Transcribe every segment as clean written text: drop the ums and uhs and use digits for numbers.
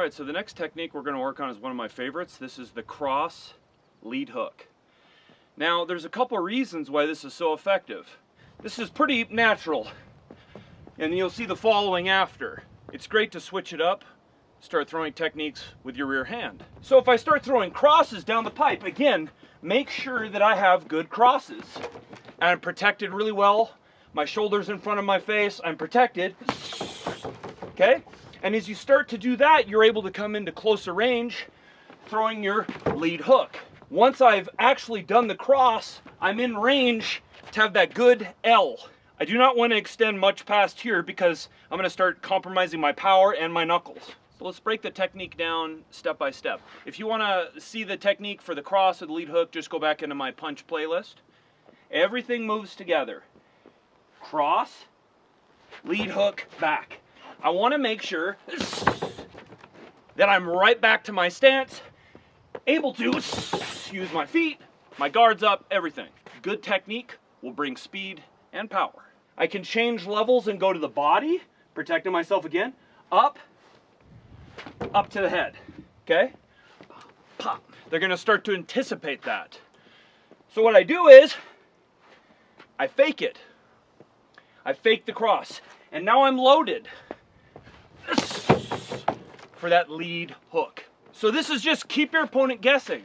Alright, so the next technique we're going to work on is one of my favorites. This is the cross lead hook. Now, there's a couple of reasons why this is so effective. This is pretty natural, and you'll see the following after. It's great to switch it up, start throwing techniques with your rear hand. So if I start throwing crosses down the pipe, again, make sure that I have good crosses. And I'm protected really well. My shoulder's in front of my face, I'm protected. Okay? And as you start to do that, you're able to come into closer range, throwing your lead hook. Once I've actually done the cross, I'm in range to have that good L. I do not want to extend much past here because I'm going to start compromising my power and my knuckles. So let's break the technique down step by step. If you want to see the technique for the cross or the lead hook, just go back into my punch playlist. Everything moves together. Cross, lead hook, back. I want to make sure that I'm right back to my stance, able to use my feet, my guards up, everything. Good technique will bring speed and power. I can change levels and go to the body, protecting myself again, up to the head, okay? Pop. They're gonna start to anticipate that. So what I do is, I fake it. I fake the cross, and now I'm loaded for that lead hook. So this is just keep your opponent guessing.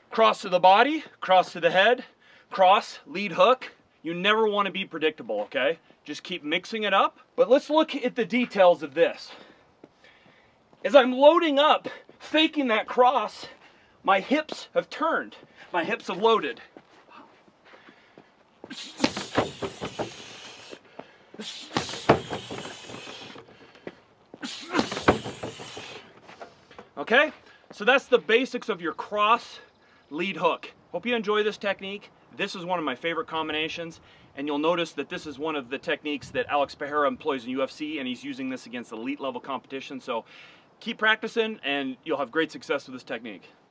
Cross to the body, cross to the head, cross, lead hook. You never want to be predictable, okay? Just keep mixing it up. But let's look at the details of this. As I'm loading up, faking that cross, my hips have turned. My hips have loaded. Okay, so that's the basics of your cross lead hook. Hope you enjoy this technique. This is one of my favorite combinations, and you'll notice that this is one of the techniques that Alex Pereira employs in UFC, and he's using this against elite level competition. So keep practicing and you'll have great success with this technique.